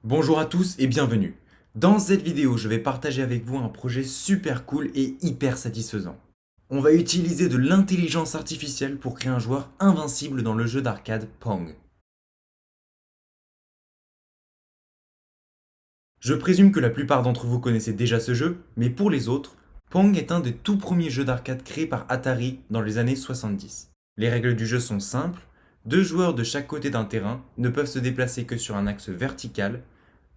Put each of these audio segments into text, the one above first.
Bonjour à tous et bienvenue. Dans cette vidéo, je vais partager avec vous un projet super cool et hyper satisfaisant. On va utiliser de l'intelligence artificielle pour créer un joueur invincible dans le jeu d'arcade Pong. Je présume que la plupart d'entre vous connaissez déjà ce jeu, mais pour les autres, Pong est un des tout premiers jeux d'arcade créés par Atari dans les années 70. Les règles du jeu sont simples, deux joueurs de chaque côté d'un terrain ne peuvent se déplacer que sur un axe vertical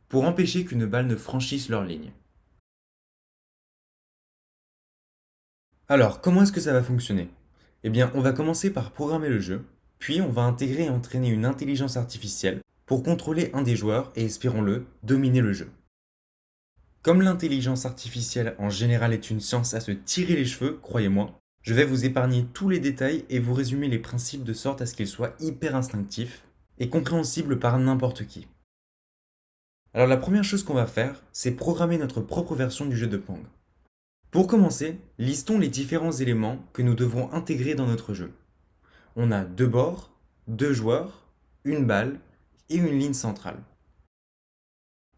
pour empêcher qu'une balle ne franchisse leur ligne. Alors, comment est-ce que ça va fonctionner? Eh bien, on va commencer par programmer le jeu, puis on va intégrer et entraîner une intelligence artificielle pour contrôler un des joueurs et, espérons-le, dominer le jeu. Comme l'intelligence artificielle en général est une science à se tirer les cheveux, croyez-moi, je vais vous épargner tous les détails et vous résumer les principes de sorte à ce qu'ils soient hyper instinctifs et compréhensibles par n'importe qui. Alors la première chose qu'on va faire, c'est programmer notre propre version du jeu de Pong. Pour commencer, listons les différents éléments que nous devrons intégrer dans notre jeu. On a deux bords, deux joueurs, une balle et une ligne centrale.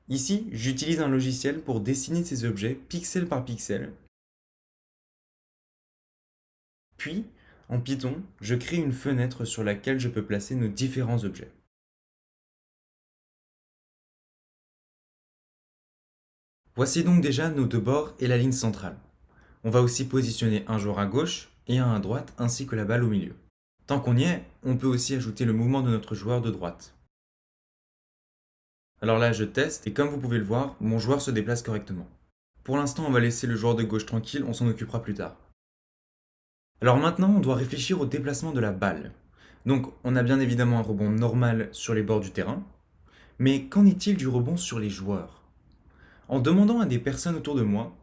Ici, j'utilise un logiciel pour dessiner ces objets pixel par pixel. Puis, en Python, je crée une fenêtre sur laquelle je peux placer nos différents objets. Voici donc déjà nos deux bords et la ligne centrale. On va aussi positionner un joueur à gauche et un à droite ainsi que la balle au milieu. Tant qu'on y est, on peut aussi ajouter le mouvement de notre joueur de droite. Alors là, je teste et comme vous pouvez le voir, mon joueur se déplace correctement. Pour l'instant, on va laisser le joueur de gauche tranquille, on s'en occupera plus tard. Alors maintenant, on doit réfléchir au déplacement de la balle. Donc, on a bien évidemment un rebond normal sur les bords du terrain, mais qu'en est-il du rebond sur les joueurs? En demandant à des personnes autour de moi,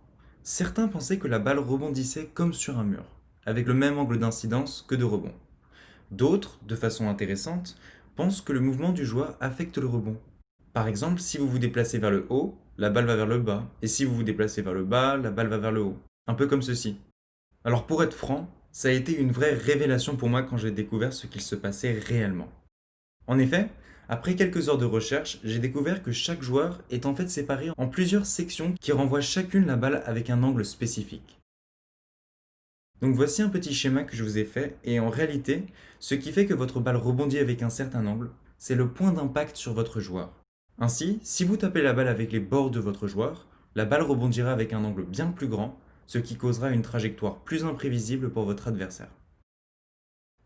certains pensaient que la balle rebondissait comme sur un mur, avec le même angle d'incidence que de rebond. D'autres, de façon intéressante, pensent que le mouvement du joueur affecte le rebond. Par exemple, si vous vous déplacez vers le haut, la balle va vers le bas, et si vous vous déplacez vers le bas, la balle va vers le haut. Un peu comme ceci. Alors pour être franc, ça a été une vraie révélation pour moi quand j'ai découvert ce qu'il se passait réellement. En effet, après quelques heures de recherche, j'ai découvert que chaque joueur est en fait séparé en plusieurs sections qui renvoient chacune la balle avec un angle spécifique. Donc voici un petit schéma que je vous ai fait, et en réalité, ce qui fait que votre balle rebondit avec un certain angle, c'est le point d'impact sur votre joueur. Ainsi, si vous tapez la balle avec les bords de votre joueur, la balle rebondira avec un angle bien plus grand, ce qui causera une trajectoire plus imprévisible pour votre adversaire.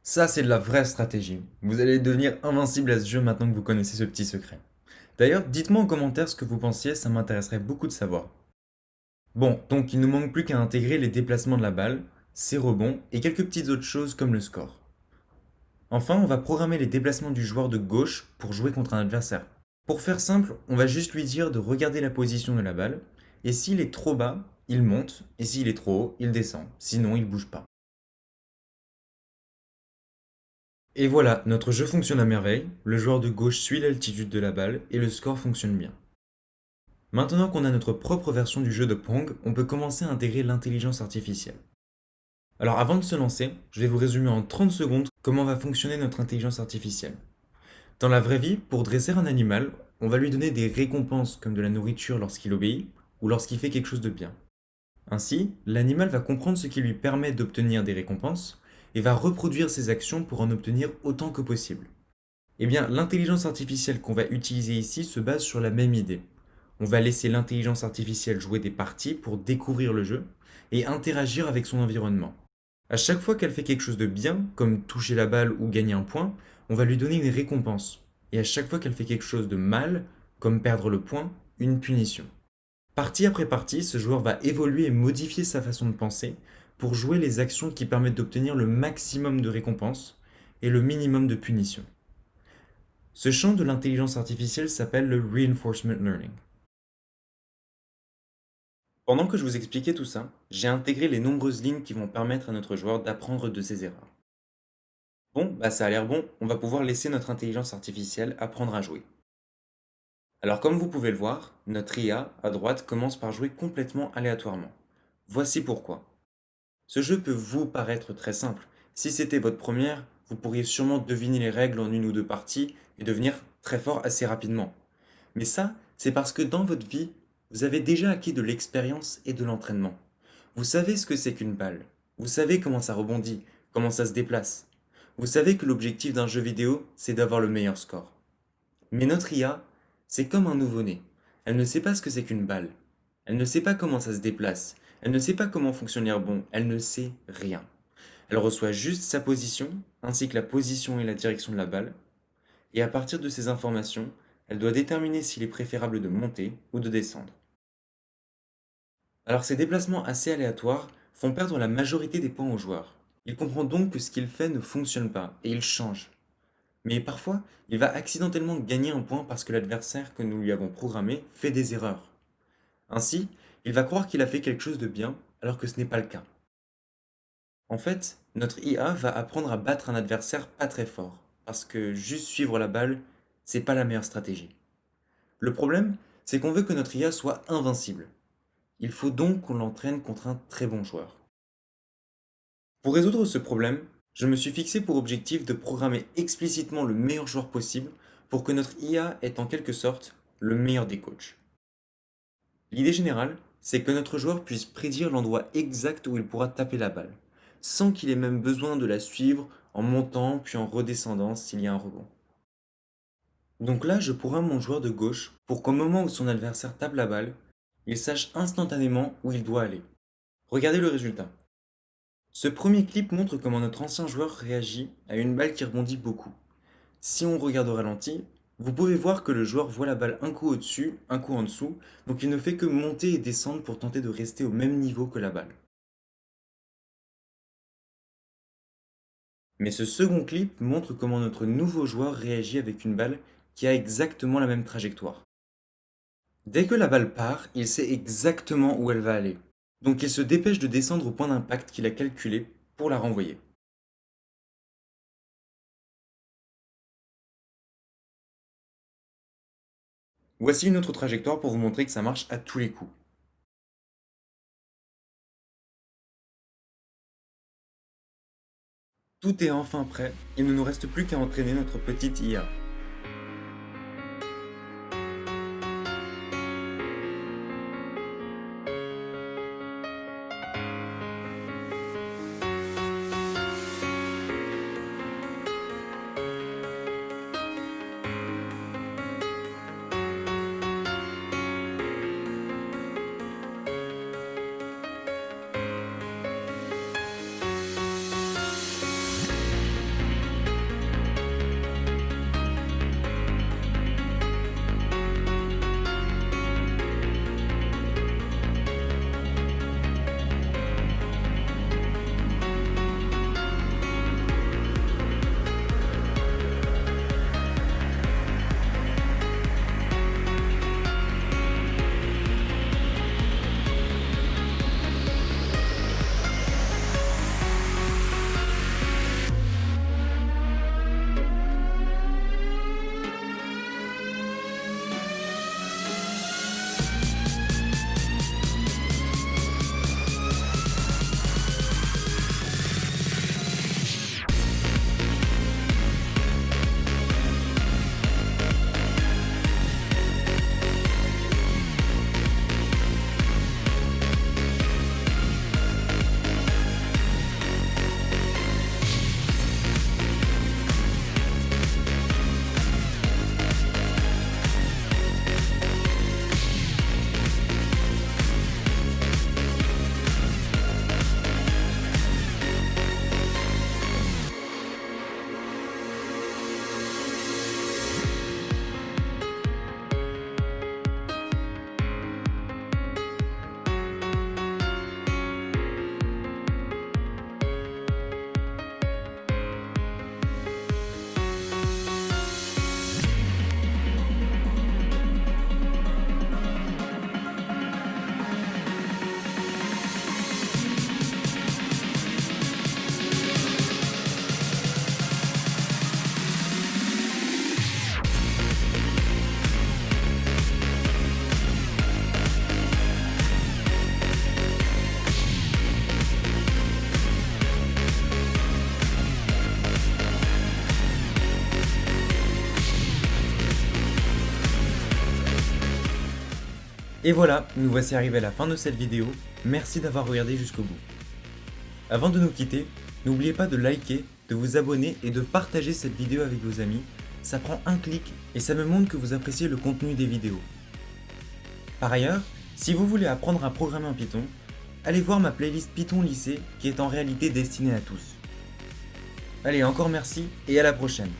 Ça, c'est de la vraie stratégie. Vous allez devenir invincible à ce jeu maintenant que vous connaissez ce petit secret. D'ailleurs, dites-moi en commentaire ce que vous pensiez, ça m'intéresserait beaucoup de savoir. Bon, donc il ne nous manque plus qu'à intégrer les déplacements de la balle, ses rebonds et quelques petites autres choses comme le score. Enfin, on va programmer les déplacements du joueur de gauche pour jouer contre un adversaire. Pour faire simple, on va juste lui dire de regarder la position de la balle, et s'il est trop bas, il monte, et s'il est trop haut, il descend, sinon il bouge pas. Et voilà, notre jeu fonctionne à merveille, le joueur de gauche suit l'altitude de la balle, et le score fonctionne bien. Maintenant qu'on a notre propre version du jeu de Pong, on peut commencer à intégrer l'intelligence artificielle. Alors avant de se lancer, je vais vous résumer en 30 secondes comment va fonctionner notre intelligence artificielle. Dans la vraie vie, pour dresser un animal, on va lui donner des récompenses comme de la nourriture lorsqu'il obéit ou lorsqu'il fait quelque chose de bien. Ainsi, l'animal va comprendre ce qui lui permet d'obtenir des récompenses et va reproduire ses actions pour en obtenir autant que possible. Eh bien, l'intelligence artificielle qu'on va utiliser ici se base sur la même idée. On va laisser l'intelligence artificielle jouer des parties pour découvrir le jeu et interagir avec son environnement. À chaque fois qu'elle fait quelque chose de bien, comme toucher la balle ou gagner un point, on va lui donner une récompense. Et à chaque fois qu'elle fait quelque chose de mal, comme perdre le point, une punition. Partie après partie, ce joueur va évoluer et modifier sa façon de penser pour jouer les actions qui permettent d'obtenir le maximum de récompenses et le minimum de punitions. Ce champ de l'intelligence artificielle s'appelle le reinforcement learning. Pendant que je vous expliquais tout ça, j'ai intégré les nombreuses lignes qui vont permettre à notre joueur d'apprendre de ses erreurs. Bon, bah ça a l'air bon, on va pouvoir laisser notre intelligence artificielle apprendre à jouer. Alors comme vous pouvez le voir, notre IA à droite commence par jouer complètement aléatoirement. Voici pourquoi. Ce jeu peut vous paraître très simple. Si c'était votre première, vous pourriez sûrement deviner les règles en une ou deux parties et devenir très fort assez rapidement. Mais ça, C'est parce que dans votre vie, vous avez déjà acquis de l'expérience et de l'entraînement. Vous savez ce que c'est qu'une balle. Vous savez comment ça rebondit, comment ça se déplace. Vous savez que l'objectif d'un jeu vidéo, c'est d'avoir le meilleur score. Mais notre IA, c'est comme un nouveau-né. Elle ne sait pas ce que c'est qu'une balle. Elle ne sait pas comment ça se déplace. Elle ne sait pas comment fonctionne les rebonds. Elle ne sait rien. Elle reçoit juste sa position, ainsi que la position et la direction de la balle. Et à partir de ces informations, elle doit déterminer s'il est préférable de monter ou de descendre. Alors ces déplacements assez aléatoires font perdre la majorité des points au joueur. Il comprend donc que ce qu'il fait ne fonctionne pas, et il change. Mais parfois, il va accidentellement gagner un point parce que l'adversaire que nous lui avons programmé fait des erreurs. Ainsi, il va croire qu'il a fait quelque chose de bien, alors que ce n'est pas le cas. En fait, notre IA va apprendre à battre un adversaire pas très fort, parce que juste suivre la balle, c'est pas la meilleure stratégie. Le problème, c'est qu'on veut que notre IA soit invincible. Il faut donc qu'on l'entraîne contre un très bon joueur. Pour résoudre ce problème, je me suis fixé pour objectif de programmer explicitement le meilleur joueur possible pour que notre IA ait en quelque sorte le meilleur des coachs. L'idée générale, c'est que notre joueur puisse prédire l'endroit exact où il pourra taper la balle, sans qu'il ait même besoin de la suivre en montant puis en redescendant s'il y a un rebond. Donc là, je programme mon joueur de gauche pour qu'au moment où son adversaire tape la balle, il sache instantanément où il doit aller. Regardez le résultat. Ce premier clip montre comment notre ancien joueur réagit à une balle qui rebondit beaucoup. Si on regarde au ralenti, vous pouvez voir que le joueur voit la balle un coup au-dessus, un coup en dessous, donc il ne fait que monter et descendre pour tenter de rester au même niveau que la balle. Mais ce second clip montre comment notre nouveau joueur réagit avec une balle qui a exactement la même trajectoire. Dès que la balle part, il sait exactement où elle va aller. Donc il se dépêche de descendre au point d'impact qu'il a calculé pour la renvoyer. Voici une autre trajectoire pour vous montrer que ça marche à tous les coups. Tout est enfin prêt, il ne nous reste plus qu'à entraîner notre petite IA. Et voilà, nous voici arrivés à la fin de cette vidéo. Merci d'avoir regardé jusqu'au bout. Avant de nous quitter, n'oubliez pas de liker, de vous abonner et de partager cette vidéo avec vos amis. Ça prend un clic et ça me montre que vous appréciez le contenu des vidéos. Par ailleurs, si vous voulez apprendre à programmer en Python, allez voir ma playlist Python lycée qui est en réalité destinée à tous. Allez, encore merci et à la prochaine.